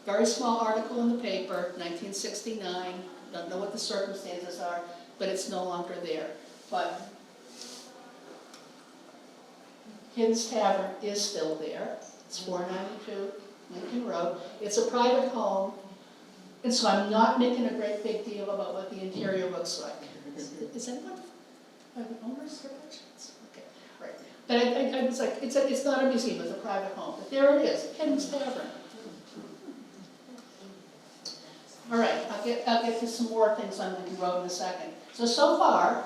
Very small article in the paper, 1969, don't know what the circumstances are, but it's no longer there. But Hidden's Tavern is still there. It's 492 Lincoln Road. It's a private home, and so I'm not making a great big deal about what the interior looks like. Is anyone private owners or merchants? Okay, right. But I was like, it's not a museum, it's a private home. But there it is, Hidden's Tavern. All right, I'll get to some more things on Lincoln Road in a second. So far,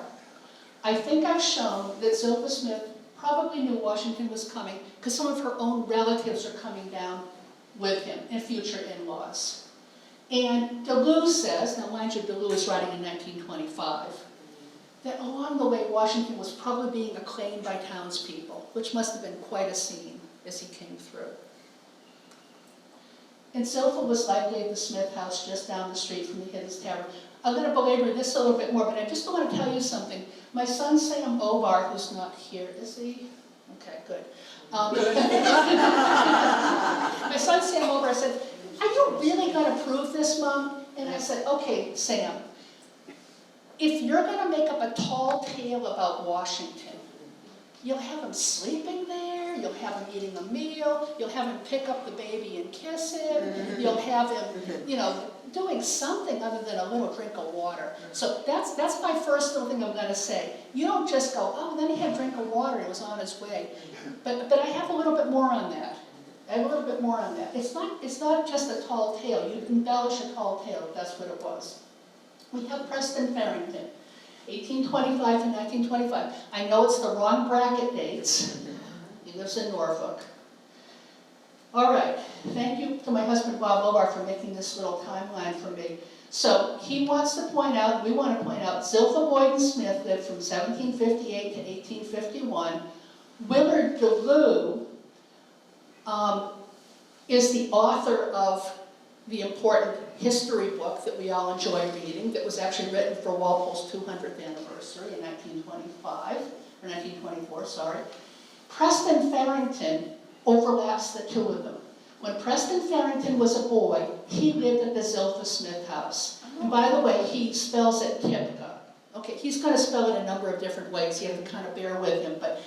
I think I've shown that Zilpha Smith probably knew Washington was coming because some of her own relatives are coming down with him and future in-laws. And Duluth says, now mind you, Duluth is writing in 1925, that along the way Washington was probably being acclaimed by townspeople, which must have been quite a scene as he came through. And Zilpha was likely at the Smith house just down the street from the Hidden's Tavern. I'm going to belabor this a little bit more, but I just want to tell you something. My son Sam Obar, who's not here, is he? Okay, good. My son Sam over, I said, are you really going to prove this, Mom? And I said, okay, Sam, if you're going to make up a tall tale about Washington, you'll have him sleeping there, you'll have him eating a meal, you'll have him pick up the baby and kiss him, you'll have him, you know, doing something other than a little drink of water. So that's my first little thing I'm going to say. You don't just go, oh, then he had a drink of water, he was on his way. But I have a little bit more on that. I have a little bit more on that. It's not just a tall tale. You embellish a tall tale if that's what it was. We have Preston Farrington, 1825 to 1925. I know it's the wrong bracket dates. He lives in Norfolk. All right, thank you to my husband Bob Lobar for making this little timeline for me. So he wants to point out, we want to point out, Zilpha Boyden Smith lived from 1758 to 1851. Willard Duluth is the author of the important history book that we all enjoy reading, that was actually written for Walpole's 200th anniversary in 1925, or 1924, sorry. Preston Farrington overlaps the two of them. When Preston Farrington was a boy, he lived at the Zilpha Smith house. And by the way, he spells it Tipka. Okay, he's going to spell it a number of different ways. You have to kind of bear with him, but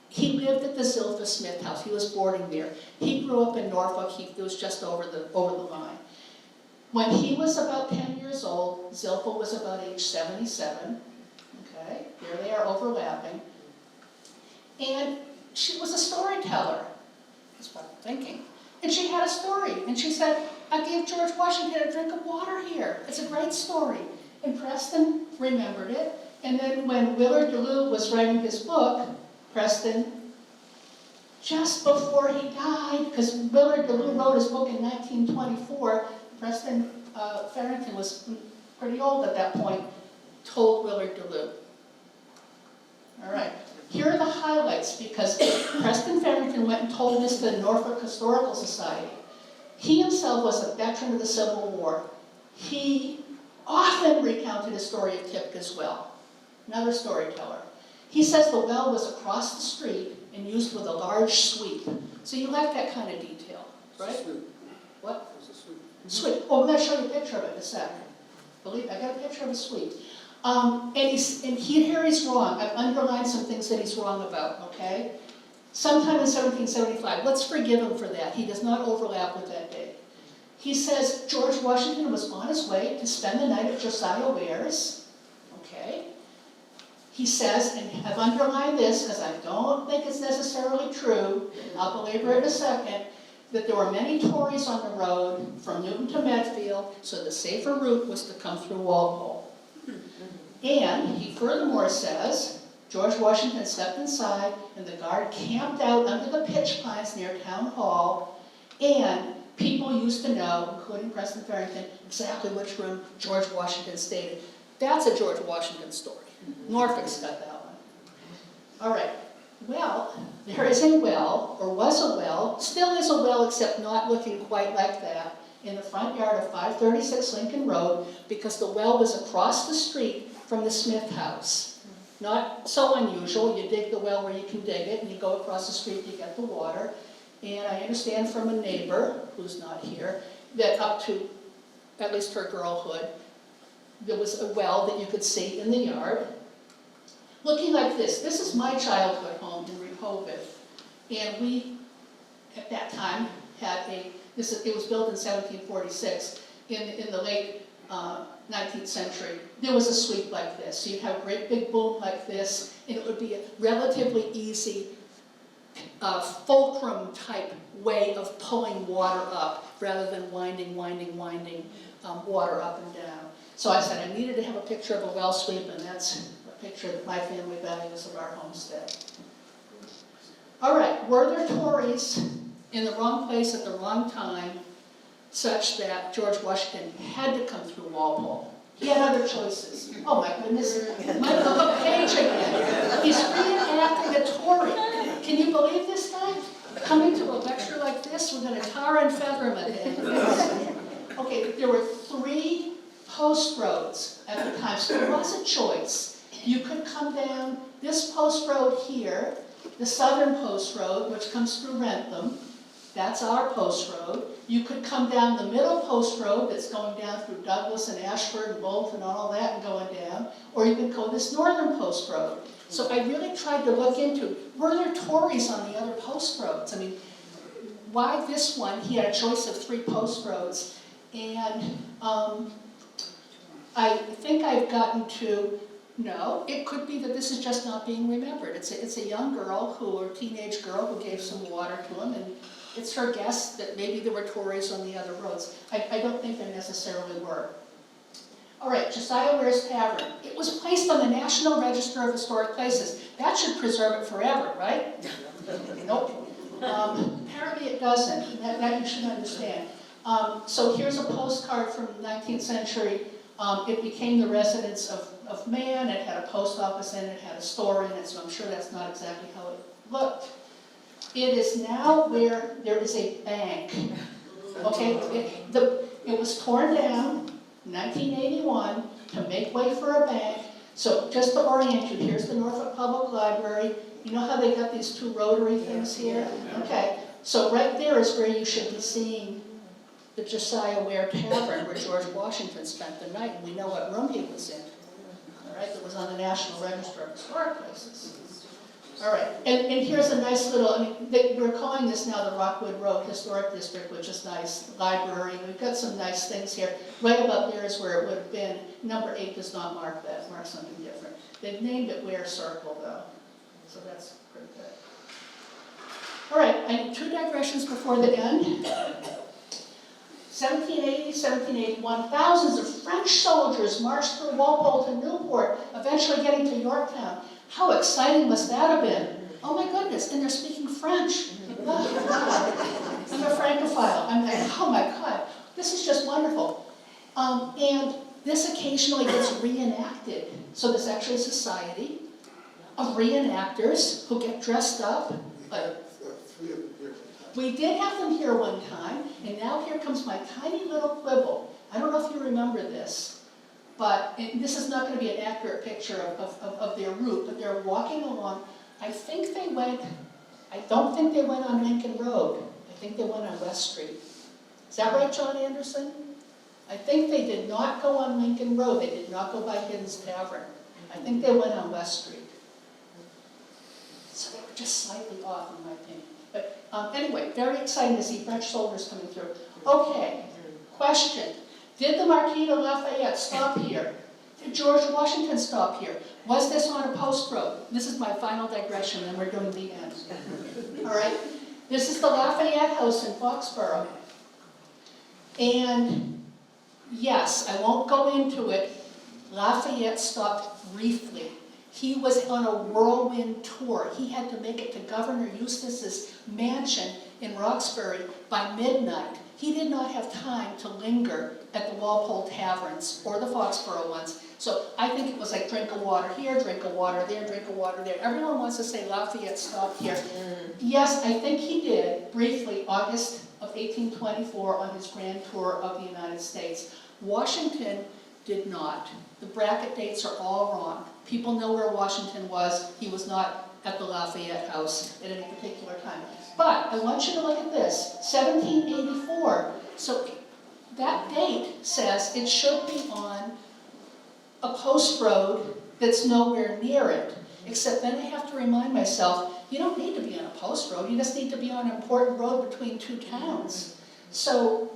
he lived at the Zilpha Smith house. He was boarding there. He grew up in Norfolk. It was just over the line. When he was about 10 years old, Zilpha was about age 77. Okay, there they are overlapping. And she was a storyteller. That's what I'm thinking. And she had a story. And she said, I gave George Washington a drink of water here. It's a great story. And Preston remembered it. And then when Willard Duluth was writing his book, Preston, just before he died, because Willard Duluth wrote his book in 1924, Preston Farrington was pretty old at that point, told Willard Duluth. All right, here are the highlights, because Preston Farrington went and told this to the Norfolk Historical Society. He himself was a veteran of the Civil War. He often recounted his story of Tipka's well, another storyteller. He says the well was across the street and used with a large sweep. So you like that kind of detail, right? What? Sweep. Oh, I'm going to show you a picture of it in a second. Believe I got a picture of a sweep. And here he's wrong. I've underlined some things that he's wrong about, okay? Sometime in 1775, let's forgive him for that. He does not overlap with that date. He says George Washington was on his way to spend the night at Josiah Ware's, okay? He says, and I've underlined this because I don't think it's necessarily true, I'll belabor it in a second, that there were many Tories on the road from Newton to Medfield, so the safer route was to come through Walpole. And he furthermore says, George Washington stepped inside and the guard camped out under the pitch pines near Town Hall, and people used to know, including Preston Farrington, exactly which room George Washington stayed in. That's a George Washington story. Norfolk's got that one. All right. Well, there is a well, or was a well, still is a well, except not looking quite like that, in the front yard of 536 Lincoln Road, because the well was across the street from the Smith house. Not so unusual. You dig the well where you can dig it, and you go across the street to get the water. And I understand from a neighbor, who's not here, that up to at least her girlhood, there was a well that you could see in the yard. Looking like this. This is my childhood home in Rehoboth. And we, at that time, had it was built in 1746. In the late 19th century, there was a sweep like this. So you'd have a great big boom like this, and it would be a relatively easy fulcrum type way of pulling water up, rather than winding water up and down. So I said I needed to have a picture of a well sweep, and that's a picture that my family values of our homestead. All right, were there Tories in the wrong place at the wrong time, such that George Washington had to come through Walpole? He had other choices. Oh my goodness, my page again. He's reenacting a Tory. Can you believe this guy? Coming to a lecture like this with an tar and feather him at the end of this. Okay, there were 3 post roads at the time, so there was a choice. You could come down this post road here, the southern post road, which comes through Rentham. That's our post road. You could come down the middle post road that's going down through Douglas and Ashford and Bolton and all that and going down, or you could go this northern post road. So I really tried to look into, were there Tories on the other post roads? I mean, why this one? He had a choice of 3 post roads. And I think I've gotten to, no, it could be that this is just not being remembered. It's a young girl or teenage girl who gave some water to him, and it's her guess that maybe there were Tories on the other roads. I don't think there necessarily were. All right, Josiah Ware's Tavern. It was placed on the National Register of Historic Places. That should preserve it forever, right? Nope. Apparently it doesn't. That you should understand. So here's a postcard from the 19th century. It became the residence of man. It had a post office in it. It had a store in it, so I'm sure that's not exactly how it looked. It is now where there is a bank. Okay, it was torn down in 1981 to make way for a bank. So just to orient you, here's the Norfolk Public Library. You know how they got these 2 rotary things here? Okay, so right there is where you should be seeing the Josiah Ware Tavern, where George Washington spent the night, and we know what room he was in. All right, that was on the National Register of Historic Places. All right, and here's a nice little, I mean, we're calling this now the Rockwood Road Historic District, which is nice. Library, we've got some nice things here. Right about there is where it would have been. Number 8 does not mark that, marks something different. They've named it Ware Circle, though, so that's pretty good. All right, I need 2 digressions before the end. 1780, 1781, thousands of French soldiers marched through Walpole to Newport, eventually getting to Yorktown. How exciting must that have been? Oh my goodness, and they're speaking French. Oh, I'm a Francophile. I'm like, oh my God, this is just wonderful. And this occasionally gets reenacted. So there's actually a society of reenactors who get dressed up. We did have them here one time, and now here comes my tiny little quibble. I don't know if you remember this, but this is not going to be an accurate picture of their route, but they're walking along. I don't think they went on Lincoln Road. I think they went on West Street. Is that right, John Anderson? I think they did not go on Lincoln Road. They did not go by Hidden's Tavern. I think they went on West Street. So they were just slightly off, in my opinion. But anyway, very exciting to see French soldiers coming through. Okay, question. Did the Marquis de Lafayette stop here? Did George Washington stop here? Was this on a post road? This is my final digression, and we're doing the end. All right? This is the Lafayette House in Foxborough. And yes, I won't go into it. Lafayette stopped briefly. He was on a whirlwind tour. He had to make it to Governor Eustace's mansion in Roxbury by midnight. He did not have time to linger at the Walpole taverns or the Foxborough ones. So I think it was like drink of water here, drink of water there, drink of water there. Everyone wants to say Lafayette stopped here. Yes, I think he did, briefly, August of 1824 on his grand tour of the United States. Washington did not. The bracket dates are all wrong. People know where Washington was. He was not at the Lafayette House at any particular time. But I want you to look at this, 1784. So that date says it should be on a post road that's nowhere near it. Except then I have to remind myself, you don't need to be on a post road. You just need to be on an important road between 2 towns. So,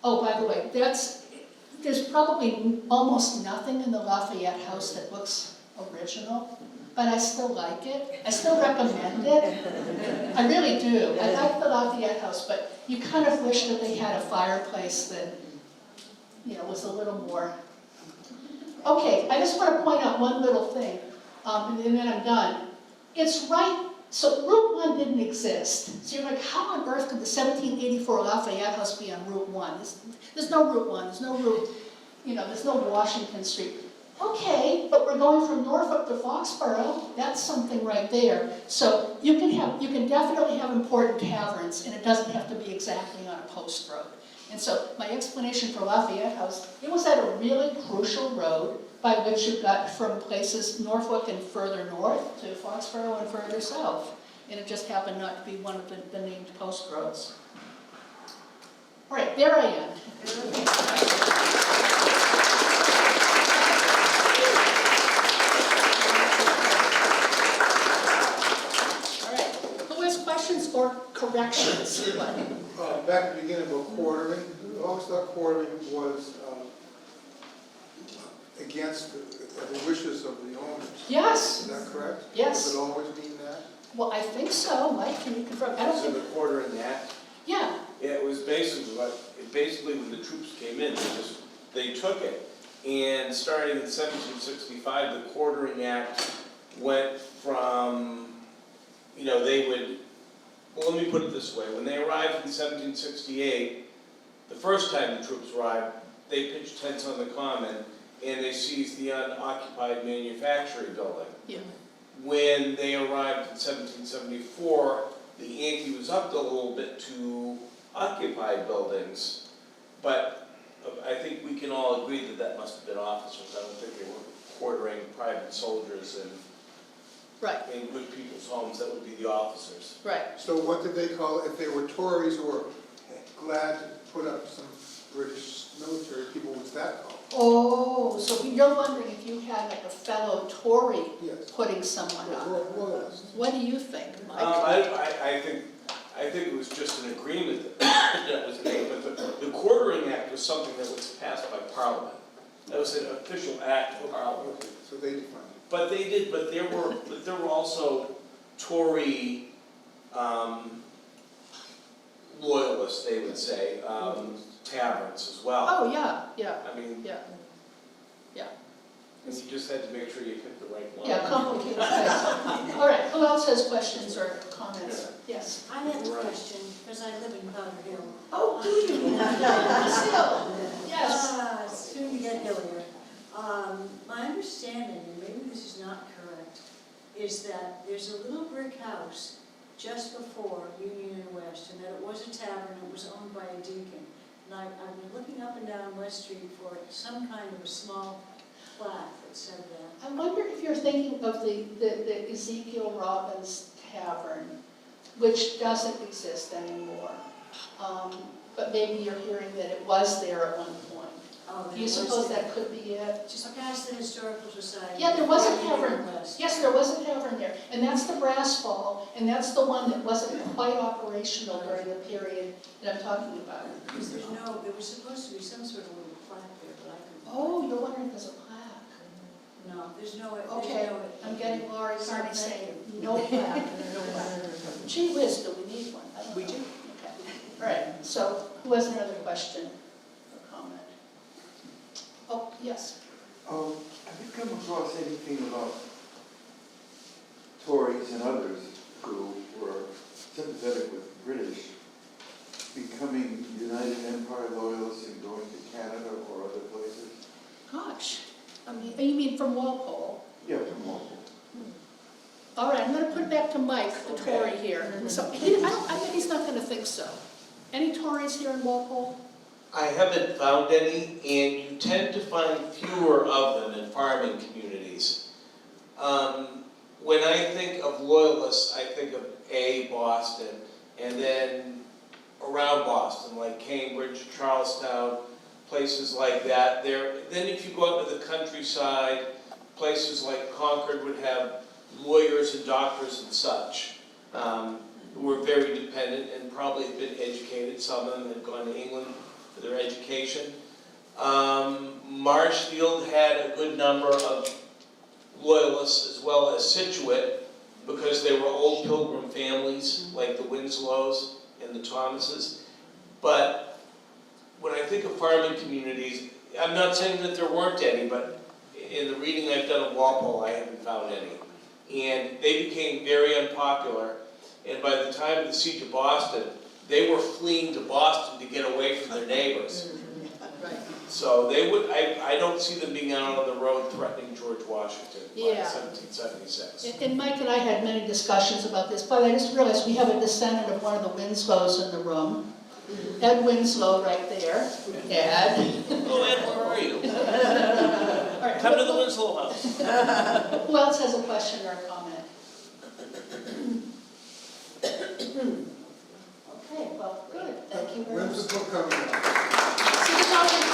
oh, by the way, there's probably almost nothing in the Lafayette House that looks original, but I still like it. I still recommend it. I really do. I like the Lafayette House, but you kind of wish that they had a fireplace that, was a little more. Okay, I just want to point out one little thing, and then I'm done. It's right. So Route 1 didn't exist. So you're like, how on earth could the 1784 Lafayette House be on Route 1? There's no Route 1, there's no Route, there's no Washington Street. Okay, but we're going from Norfolk to Foxborough. That's something right there. So you can definitely have important taverns, and it doesn't have to be exactly on a post road. And so my explanation for Lafayette House, it was at a really crucial road by which you got from places Norfolk and further north to Foxborough and further south. And it just happened not to be one of the named post roads. All right, there I am. All right, who has questions or corrections? Back at the beginning about quartering, I always thought quartering was against the wishes of the owners. Yes. Is that correct? Yes. Does it always mean that? Well, I think so. Mike, can you confirm? I don't So think. the quartering act? Yeah. Yeah, it was basically when the troops came in, they took it. And starting in 1765, the quartering act went from, they would, well, let me put it this way. When they arrived in 1768, the first time the troops arrived, they pitched tents on the common and they seized the unoccupied manufacturing building. Yeah. When they arrived in 1774, the ante was upped a little bit to occupy buildings, but I think we can all agree that that must have been officers. I don't think they were quartering private soldiers Right. in good people's homes. That would be the officers. Right. So what did they call it? If they were Tories who were glad to put up some British military people, what's that called? Oh, so you're wondering if you had like a fellow Tory Yes. putting someone up. Royalists. What do you think, Mike? I think it was just an agreement that was made, but the Quartering Act was something that was passed by Parliament. That was an official act of Parliament. Okay, so they defined it. But they did, but there were also Tory loyalists, they would say, taverns as well. Oh, yeah, yeah, I mean, yeah. and you just had to make sure you picked the right one. Yeah, complicated things. All right, who else has questions or comments? Yes. I have a question, because I live in Powder Hill. Oh, do you? Still, yes. Soon to get hillier. My understanding, and maybe this is not correct, is that there's a little brick house just before Union and West, and that it was a tavern, it was owned by a deacon. And I've been looking up and down West Street for some kind of a small plaque that said that. I wonder if you're thinking of the Ezekiel Robbins Tavern, which doesn't exist anymore. But maybe you're hearing that it was there at one point. Oh, Do you suppose that could be it? Just past the Historical Society. Yeah, there was a Union tavern. and West. Yes, there was a tavern there, and that's the Brass Ball, and that's the one that wasn't quite operational during the period that I'm talking about. Because there was supposed to be some sort of little plaque there, but I couldn't. Oh, you're wondering if there's a plaque? No, there's no. Okay, I'm getting Laurie Carney saying, no plaque, no plaque. Gee whiz, do we need one? I don't know. We do. Okay, all right, so who has another question or comment? Oh, yes. Have you come across anything about Tories and others who were sympathetic with the British becoming United Empire loyalists and going to Canada or other places? Gosh, I mean, you mean from Walpole? Yeah, from Walpole. All right, I'm going to put it back to Mike, the Tory here. So I bet he's not going to think so. Any Tories here in Walpole? I haven't found any, and you tend to find fewer of them in farming communities. When I think of loyalists, I think of Boston, and then around Boston, like Cambridge, Charlestown, places like that. Then if you go out to the countryside, places like Concord would have lawyers and doctors and such, who were very dependent and probably had been educated. Some of them had gone to England for their education. Marshfield had a good number of loyalists, as well as Scituate, because they were old Pilgrim families like the Winslows and the Thomases. But when I think of farming communities, I'm not saying that there weren't any, but in the reading I've done of Walpole, I haven't found any. And they became very unpopular, and by the time of the Siege of Boston, they were fleeing to Boston to get away from their neighbors. Right. So they would, I don't see them being out on the road threatening George Washington by Yeah. 1776. And Mike and I had many discussions about this, but I just realized we have a descendant of one of the Winslows in the room. Ed Winslow right there. Ed. Oh, Ed, where are you? All right, Come to the Winslow House. who else has a question or a comment? Okay, well, good, thank you very much. When's the book coming out? So,